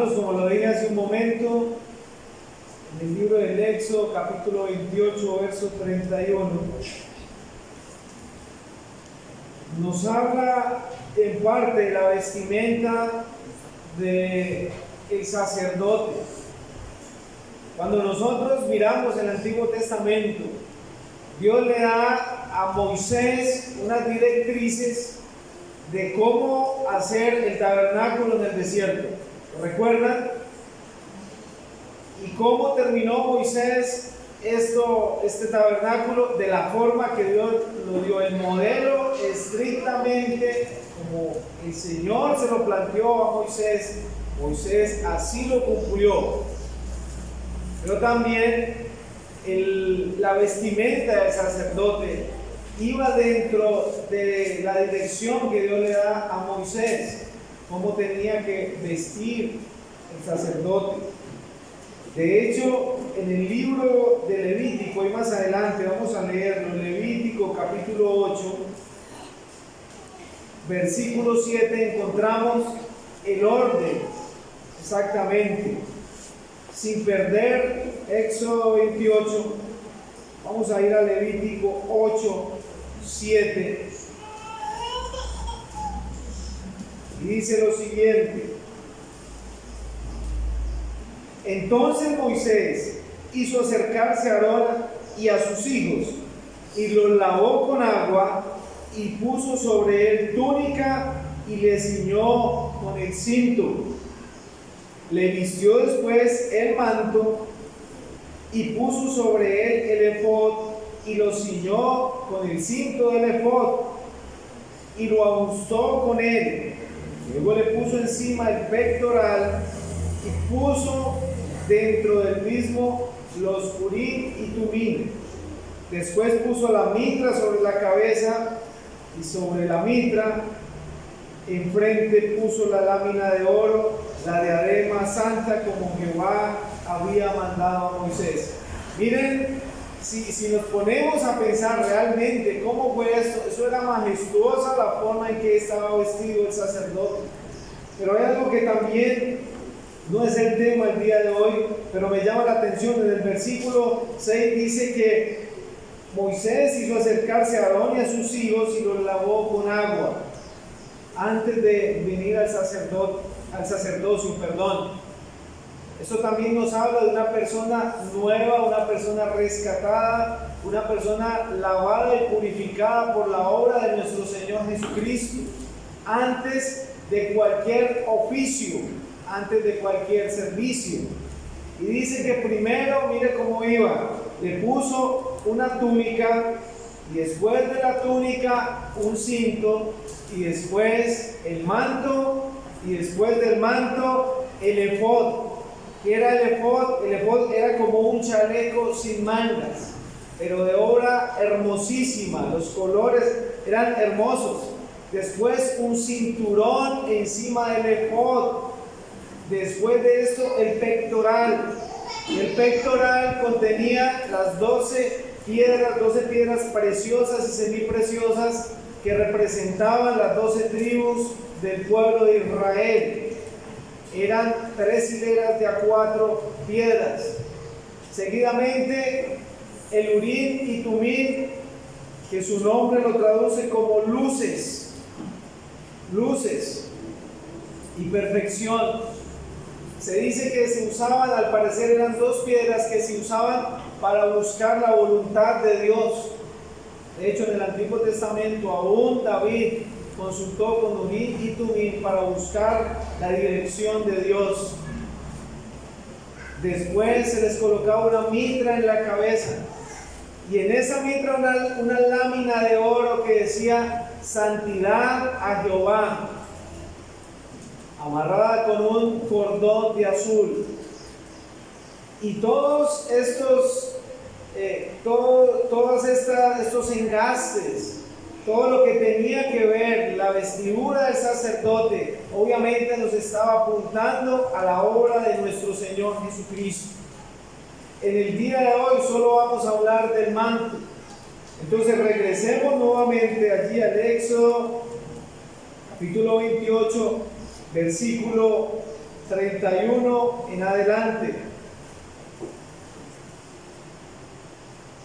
Hermanos, como lo dije hace un momento, en el libro del Éxodo, capítulo 28, verso 31, nos habla en parte de la vestimenta del sacerdote. Cuando nosotros miramos el Antiguo Testamento, Dios le da a Moisés unas directrices de cómo hacer el tabernáculo en el desierto. ¿Lo recuerdan? ¿Y cómo terminó Moisés este tabernáculo? De la forma que Dios lo dio, el modelo estrictamente como el Señor se lo planteó a Moisés. Moisés así lo cumplió. Pero también la vestimenta del sacerdote iba dentro de la dirección que Dios le da a Moisés, cómo tenía que vestir el sacerdote. De hecho, en el libro de Levítico, y más adelante vamos a leerlo, Levítico capítulo 8, versículo 7, encontramos el orden exactamente, sin perder Éxodo 28. Vamos a ir a Levítico 8, 7, y dice lo siguiente: entonces Moisés hizo acercarse a Aarón y a sus hijos, y los lavó con agua, y puso sobre él túnica, y le ciñó con el cinto. Le vistió después el manto, y puso sobre él el efod, y lo ciñó con el cinto del efod, y lo ajustó con él. Luego le puso encima el pectoral, y puso dentro del mismo los urim y tumim. Después puso la mitra sobre la cabeza, y sobre la mitra enfrente puso la lámina de oro, la diadema santa, como Jehová había mandado a Moisés. Miren, si nos ponemos a pensar realmente cómo fue esto, eso era majestuosa la forma en que estaba vestido el sacerdote. Pero hay algo que también no es el tema el día de hoy, pero me llama la atención. En el versículo 6 dice que Moisés hizo acercarse a Aarón y a sus hijos y los lavó con agua antes de venir al sacerdocio. Esto también nos habla de una persona nueva, una persona rescatada, una persona lavada y purificada por la obra de nuestro Señor Jesucristo, antes de cualquier oficio, antes de cualquier servicio. Y dice que primero, mire cómo iba, le puso una túnica, y después de la túnica un cinto, y después el manto, y después del manto el efod. ¿Qué era el efod? El efod era como un chaleco sin mangas, pero de obra hermosísima, los colores eran hermosos. Después un cinturón encima del efod. Después de esto el pectoral. El pectoral contenía las 12 piedras preciosas y semipreciosas que representaban las 12 tribus del pueblo de Israel. Eran 3 hileras de a 4 piedras. Seguidamente el urim y tumim, que su nombre lo traduce como luces y perfección. Se dice que se usaban, al parecer eran 2 piedras que se usaban para buscar la voluntad de Dios. De hecho, en el Antiguo Testamento aún David consultó con urim y tumim para buscar la dirección de Dios. Después se les colocaba una mitra en la cabeza, y en esa mitra una lámina de oro que decía santidad a Jehová, amarrada con un cordón de azul. Y todos estos estos engastes, todo lo que tenía que ver la vestidura del sacerdote, obviamente nos estaba apuntando a la obra de nuestro Señor Jesucristo. En el día de hoy solo vamos a hablar del manto. Entonces regresemos nuevamente allí al Éxodo capítulo 28, versículo 31 en adelante.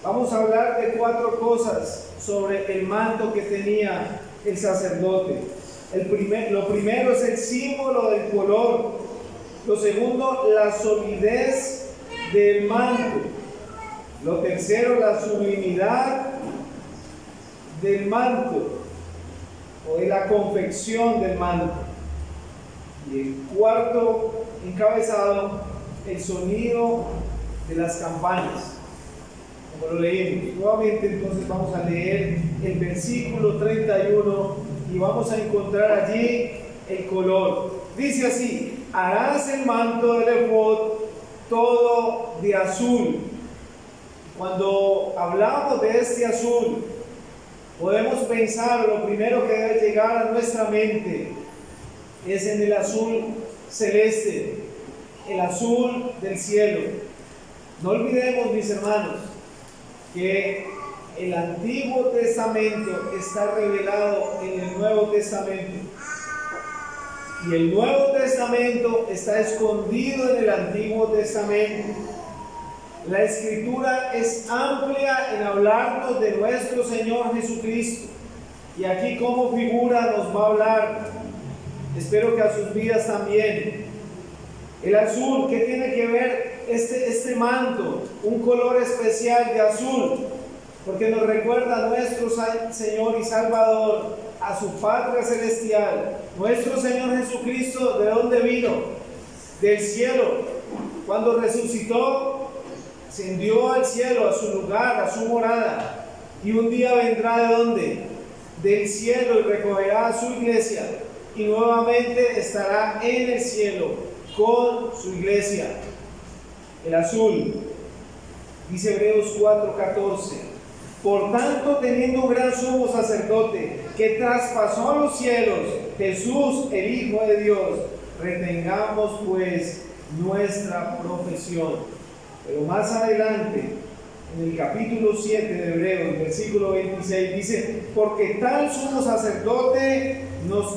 Vamos a hablar de 4 cosas sobre el manto que tenía el sacerdote. Lo primero es el símbolo del color. Lo segundo, la solidez del manto. Lo tercero, la sublimidad del manto o de la confección del manto. Y el cuarto encabezado, el sonido de las campanas, como lo leímos. Nuevamente entonces vamos a leer el versículo 31 y vamos a encontrar allí el color. Dice así: harás el manto del efod todo de azul. Cuando hablamos de este azul, podemos pensar, lo primero que debe llegar a nuestra mente es en el azul celeste, el azul del cielo. No olvidemos, mis hermanos, que el Antiguo Testamento está revelado en el Nuevo Testamento. Y el Nuevo Testamento está escondido en el Antiguo Testamento. La Escritura es amplia en hablarnos de nuestro Señor Jesucristo. Y aquí como figura nos va a hablar, espero que a sus vidas también. El azul, ¿qué tiene que ver este manto? Un color especial de azul, porque nos recuerda a nuestro Señor y Salvador, a su patria celestial. Nuestro Señor Jesucristo, ¿de dónde vino? Del cielo. Cuando resucitó, ascendió al cielo, a su lugar, a su morada, y un día vendrá ¿de dónde? Del cielo, y recogerá a su iglesia, y nuevamente estará en el cielo con su iglesia. El azul, dice Hebreos 4:14: por tanto, teniendo un gran sumo sacerdote que traspasó los cielos, Jesús, el Hijo de Dios, retengamos pues nuestra profesión. Pero más adelante, en el capítulo 7 de Hebreos, versículo 26, dice: porque tal sumo sacerdote nos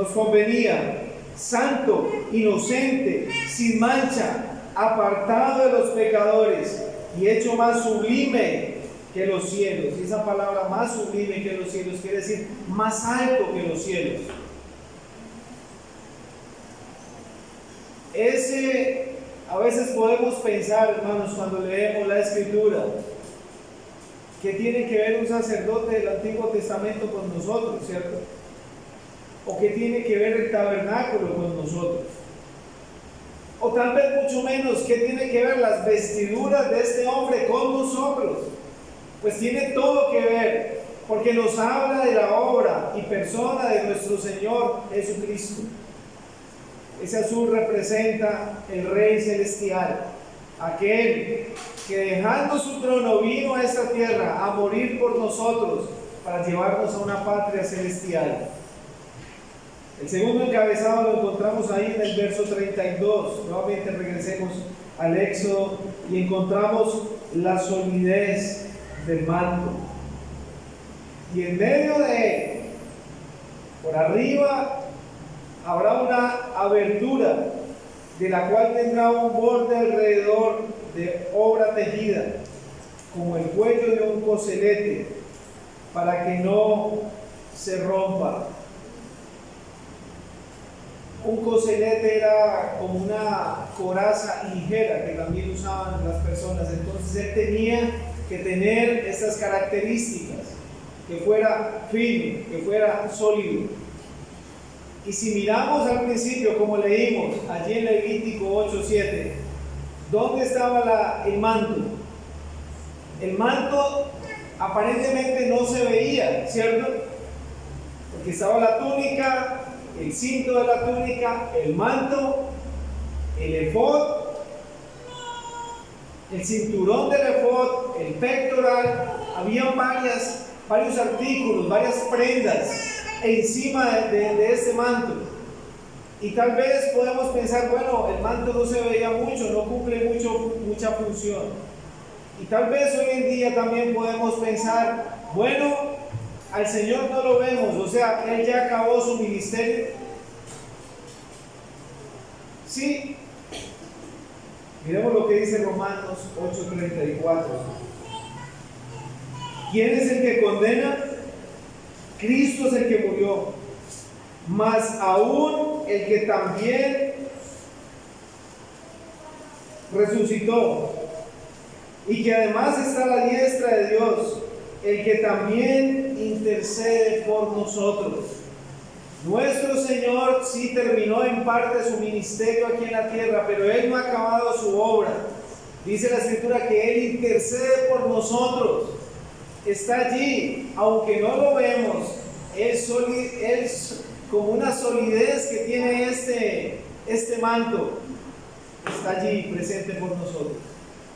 convenía, santo, inocente, sin mancha, apartado de los pecadores y hecho más sublime que los cielos. Y esa palabra, más sublime que los cielos, quiere decir más alto que los cielos. A veces podemos pensar, hermanos, cuando leemos la Escritura, que tiene que ver un sacerdote del Antiguo Testamento con nosotros, ¿cierto? O que tiene que ver el tabernáculo con nosotros. O tal vez mucho menos, ¿qué tiene que ver las vestiduras de este hombre con nosotros? Pues tiene todo que ver, porque nos habla de la obra y persona de nuestro Señor Jesucristo. Ese azul representa el Rey Celestial, aquel que dejando su trono vino a esta tierra a morir por nosotros para llevarnos a una patria celestial. El segundo encabezado lo encontramos ahí en el verso 32. Nuevamente regresemos al Éxodo y encontramos la solidez del manto. Y en medio de él, por arriba, habrá una abertura de la cual tendrá un borde alrededor de obra tejida, como el cuello de un coselete, para que no se rompa. Un coselete era como una coraza ligera que también usaban las personas. Entonces él tenía que tener estas características, que fuera fino, que fuera sólido. Y si miramos al principio, como leímos allí en Levítico 8:7, ¿dónde estaba el manto? El manto aparentemente no se veía, ¿cierto? Porque estaba la túnica, el cinto de la túnica, el manto, el efod, el cinturón del efod, el pectoral. Habían varios artículos, varias prendas encima de este manto. Y tal vez podemos pensar, bueno, el manto no se veía mucho, no cumple mucha función. Y tal vez hoy en día también podemos pensar, bueno, al Señor no lo vemos, o sea, Él ya acabó su ministerio, Sí, miremos lo que dice Romanos 8:34. ¿Quién es el que condena? Cristo es el que murió, mas aún el que también resucitó, y que además está a la diestra de Dios, el que también intercede por nosotros. Nuestro Señor sí terminó en parte su ministerio aquí en la tierra, pero Él no ha acabado su obra. Dice la Escritura que Él intercede por nosotros. Está allí, aunque no lo vemos, Él como una solidez que tiene este manto, está allí presente por nosotros.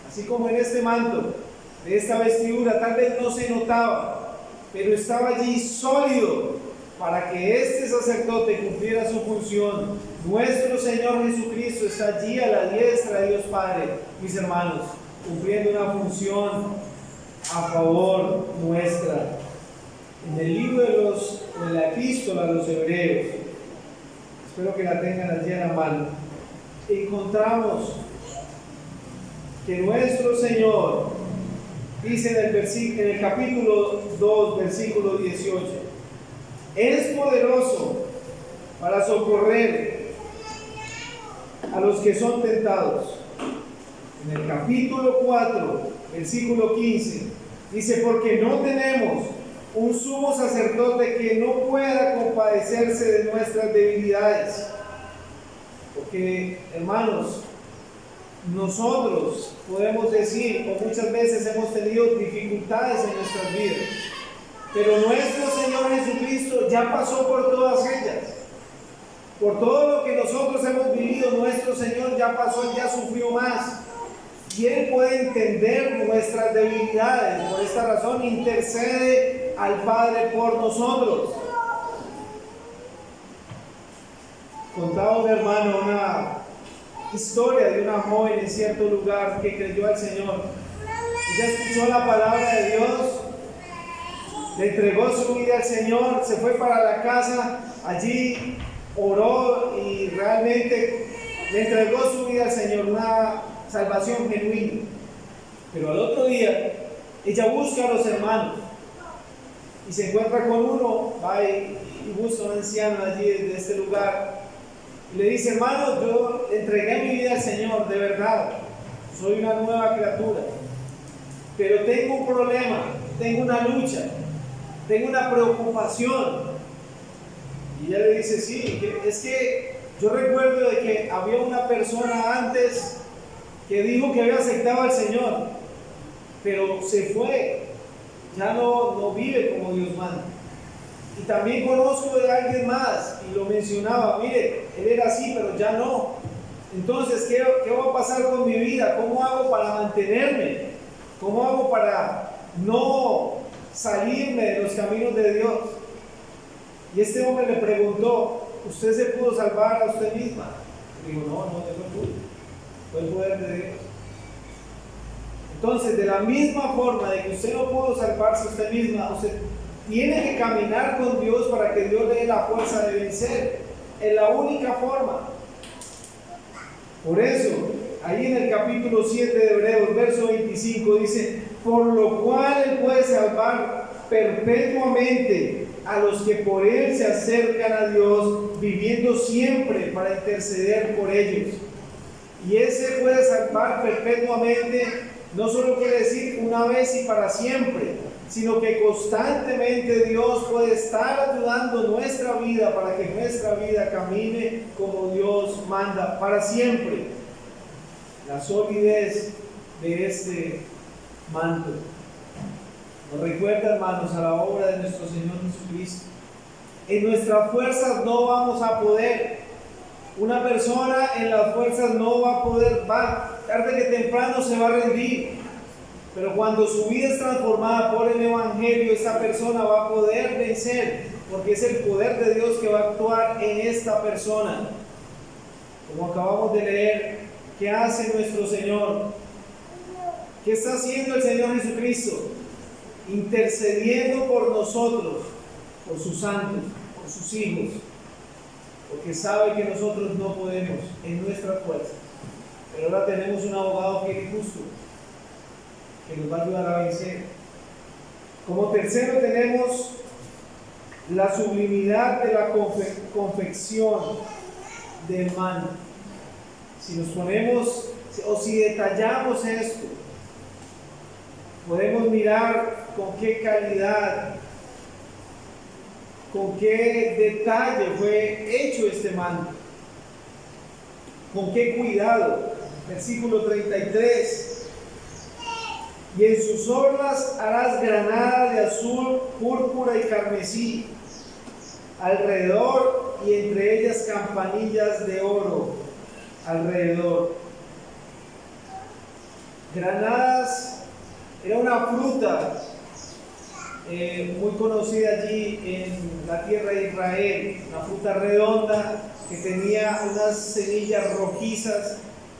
Así como en este manto, de esta vestidura, tal vez no se notaba, pero estaba allí sólido para que este sacerdote cumpliera su función. Nuestro Señor Jesucristo está allí a la diestra de Dios Padre, mis hermanos, cumpliendo una función a favor nuestra. En el libro de la epístola a los Hebreos, espero que la tengan allí a la mano, encontramos que nuestro Señor dice en el capítulo 2, versículo 18, es poderoso para socorrer a los que son tentados. En el capítulo 4, versículo 15, dice, porque no tenemos un sumo sacerdote que no pueda compadecerse de nuestras debilidades. Porque, hermanos, nosotros podemos decir, o muchas veces hemos tenido dificultades en nuestras vidas, pero nuestro Señor Jesucristo ya pasó por todas ellas. Por todo lo que nosotros hemos vivido, nuestro Señor ya pasó, ya sufrió más. Y Él puede entender nuestras debilidades. Por esta razón intercede al Padre por nosotros. Contaba un hermano una historia de una joven en cierto lugar que creyó al Señor. Ella escuchó la palabra de Dios, le entregó su vida al Señor, se fue para la casa, allí oró y realmente le entregó su vida al Señor, una salvación genuina. Pero al otro día ella busca a los hermanos y se encuentra con uno, va y busca a un anciano allí de este lugar y le dice, hermano, yo entregué mi vida al Señor, de verdad, soy una nueva criatura, pero tengo un problema, tengo una lucha, tengo una preocupación. Y ella le dice, sí, es que yo recuerdo de que había una persona antes que dijo que había aceptado al Señor, pero se fue, ya no vive como Dios manda. Y también conozco de alguien más, y lo mencionaba, mire, él era así, pero ya no. Entonces, ¿qué va a pasar con mi vida? ¿Cómo hago para mantenerme? ¿Cómo hago para no salirme de los caminos de Dios? Y este hombre le preguntó, ¿usted se pudo salvar a usted misma? Y dijo, no, yo no pude. Fue el poder de Dios. Entonces, de la misma forma de que usted no pudo salvarse a usted misma, usted tiene que caminar con Dios para que Dios le dé la fuerza de vencer. Es la única forma. Por eso, ahí en el capítulo 7 de Hebreos, verso 25, dice, por lo cual Él puede salvar perpetuamente a los que por Él se acercan a Dios, viviendo siempre para interceder por ellos. Y ese puede salvar perpetuamente, no solo quiere decir una vez y para siempre, sino que constantemente Dios puede estar ayudando nuestra vida para que nuestra vida camine como Dios manda para siempre. La solidez de este manto nos recuerda, hermanos, a la obra de nuestro Señor Jesucristo. En nuestras fuerzas no vamos a poder. Una persona en las fuerzas no va a poder, tarde que temprano se va a rendir. Pero cuando su vida es transformada por el Evangelio, esa persona va a poder vencer, porque es el poder de Dios que va a actuar en esta persona. Como acabamos de leer, ¿qué hace nuestro Señor? ¿Qué está haciendo el Señor Jesucristo? Intercediendo por nosotros, por sus santos, por sus hijos. porque sabe que nosotros no podemos en nuestra fuerza. Pero ahora tenemos un abogado fiel y justo que nos va a ayudar a vencer. Como tercero tenemos la sublimidad de la confección del manto. Si nos ponemos o si detallamos esto, podemos mirar con qué calidad, con qué detalle fue hecho este manto, con qué cuidado. Versículo 33: y en sus orlas harás granada de azul, púrpura y carmesí alrededor, y entre ellas campanillas de oro alrededor. Granadas era una fruta muy conocida allí en la tierra de Israel, una fruta redonda que tenía unas semillas rojizas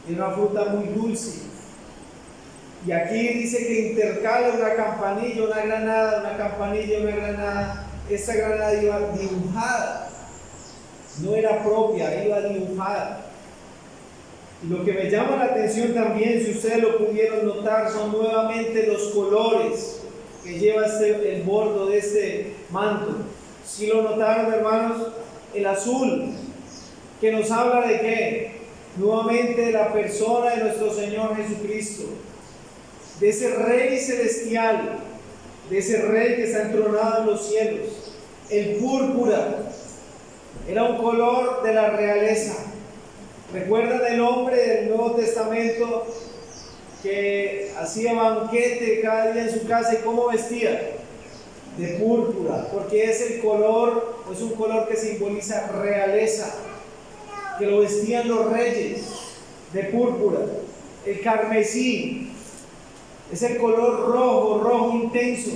y una fruta muy dulce. Y aquí dice que intercala una campanilla, una granada, una campanilla, una granada. Esta granada iba dibujada, no era propia, iba dibujada. Y lo que me llama la atención también, si ustedes lo pudieron notar, son nuevamente los colores que lleva el bordo de este manto. ¿Sí lo notaron, hermanos? El azul, que nos habla de ¿qué? Nuevamente de la persona de nuestro Señor Jesucristo, de ese Rey celestial, de ese Rey que está entronado en los cielos. El púrpura era un color de la realeza. ¿Recuerdan el hombre del Nuevo Testamento que hacía banquete cada día en su casa y cómo vestía? De púrpura, porque es el color, es un color que simboliza realeza, que lo vestían los reyes, de púrpura. El carmesí es el color rojo, rojo intenso,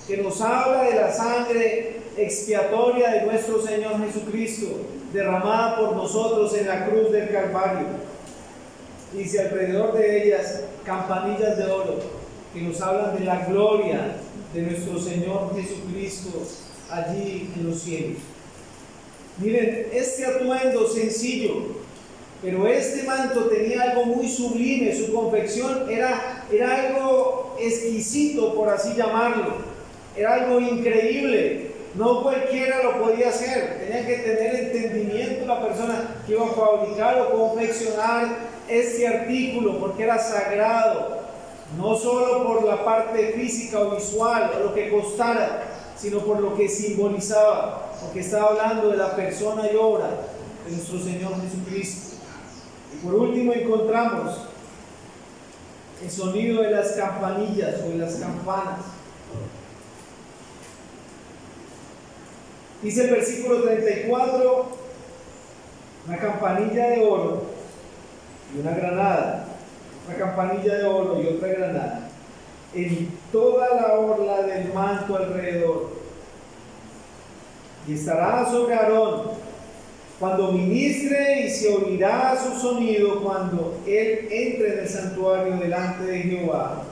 que nos habla de la sangre expiatoria de nuestro Señor Jesucristo, derramada por nosotros en la cruz del Calvario. Dice alrededor de ellas campanillas de oro, que nos hablan de la gloria de nuestro Señor Jesucristo allí en los cielos. Miren, este atuendo sencillo, pero este manto tenía algo muy sublime. Su confección era algo exquisito, por así llamarlo. Era algo increíble. No cualquiera lo podía hacer. Tenía que tener entendimiento la persona que iba a fabricar o confeccionar este artículo, porque era sagrado. No solo por la parte física o visual o lo que costara, sino por lo que simbolizaba, porque estaba hablando de la persona y obra de nuestro Señor Jesucristo. Y por último encontramos el sonido de las campanillas o de las campanas. Dice el versículo 34, una campanilla de oro y una granada, una campanilla de oro y otra granada, en toda la orla del manto alrededor. Y estará sobre Aarón cuando ministre, y se oirá su sonido cuando él entre en el santuario delante de Jehová,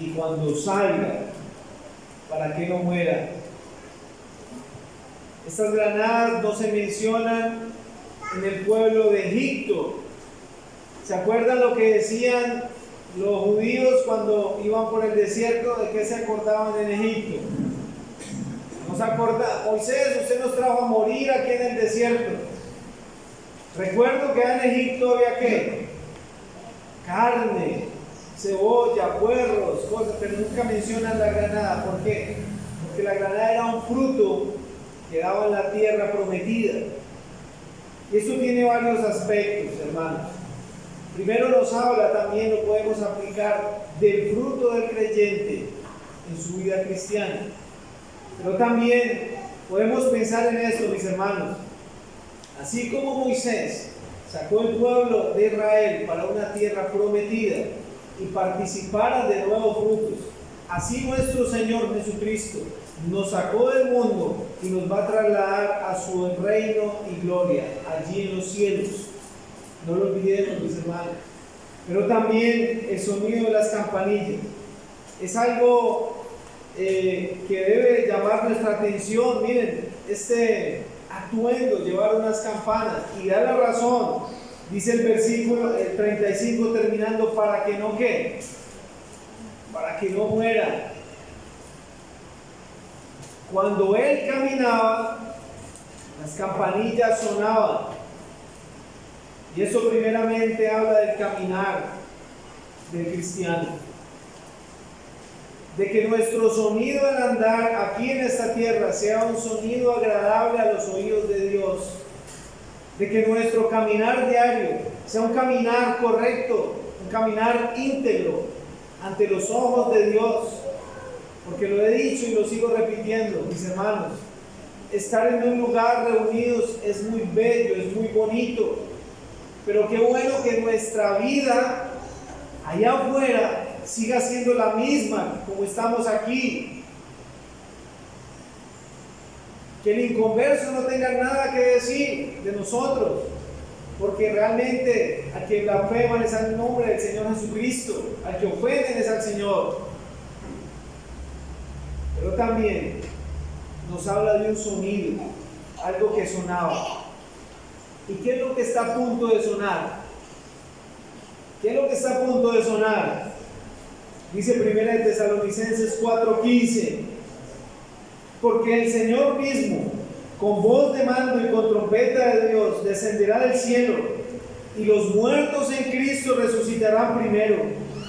y cuando salga, para que no muera. Estas granadas no se mencionan en el pueblo de Egipto. ¿Se acuerdan lo que decían los judíos cuando iban por el desierto? ¿De qué se acordaban en Egipto? Nos acorda, Moisés, usted nos trajo a morir aquí en el desierto. Recuerdo que en Egipto había ¿qué? Carne, cebolla, puerros, cosas, pero nunca mencionan la granada. ¿Por qué? Porque la granada era un fruto que daba en la tierra prometida. Y esto tiene varios aspectos, hermanos. Primero nos habla, también lo podemos aplicar, del fruto del creyente en su vida cristiana. Pero también podemos pensar en esto, mis hermanos. Así como Moisés sacó el pueblo de Israel para una tierra prometida y participara de nuevos frutos, así nuestro Señor Jesucristo nos sacó del mundo y nos va a trasladar a su reino y gloria allí en los cielos. No lo olvidemos, mis hermanos. Pero también el sonido de las campanillas es algo que debe llamar nuestra atención. Miren, este atuendo, llevar unas campanas, y da la razón, dice el versículo 35 terminando, para que no ¿qué? Para que no muera. Cuando él caminaba, las campanillas sonaban, y eso primeramente habla del caminar del cristiano, de que nuestro sonido al andar aquí en esta tierra sea un sonido agradable a los oídos de Dios, de que nuestro caminar diario sea un caminar correcto, un caminar íntegro ante los ojos de Dios, porque lo he dicho y lo sigo repitiendo, mis hermanos, estar en un lugar reunidos es muy bello, es muy bonito, pero qué bueno que nuestra vida allá afuera siga siendo la misma como estamos aquí. Que el inconverso no tenga nada que decir de nosotros, porque realmente al que blasfeman es al nombre del Señor Jesucristo, al que ofenden es al Señor. Pero también nos habla de un sonido, algo que sonaba. ¿Y qué es lo que está a punto de sonar? ¿Qué es lo que está a punto de sonar? Dice 1 Tesalonicenses 4:15, porque el Señor mismo, con voz de mando y con trompeta de Dios, descenderá del cielo, y los muertos en Cristo resucitarán primero.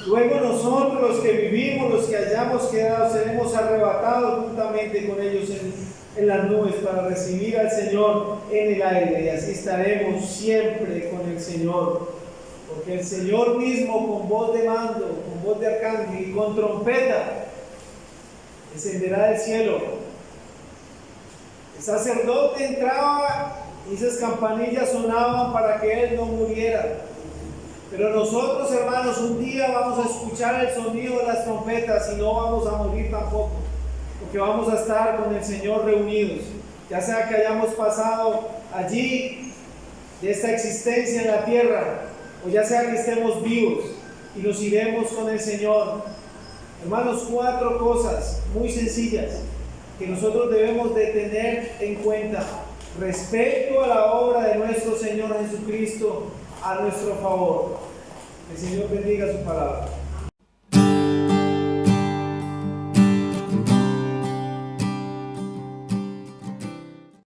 Luego nosotros, los que vivimos, los que hayamos quedado, seremos arrebatados juntamente con ellos en las nubes para recibir al Señor en el aire, y así estaremos siempre con el Señor. Porque el Señor mismo, con voz de mando, con voz de arcángel y con trompeta, descenderá del cielo. El sacerdote entraba y esas campanillas sonaban para que él no muriera. Pero nosotros, hermanos, un día vamos a escuchar el sonido de las trompetas y no vamos a morir tampoco, porque vamos a estar con el Señor reunidos, ya sea que hayamos pasado allí de esta existencia en la tierra, o ya sea que estemos vivos y nos iremos con el Señor. Hermanos, 4 cosas muy sencillas que nosotros debemos de tener en cuenta respecto a la obra de nuestro Señor Jesucristo a nuestro favor. El Señor bendiga su palabra.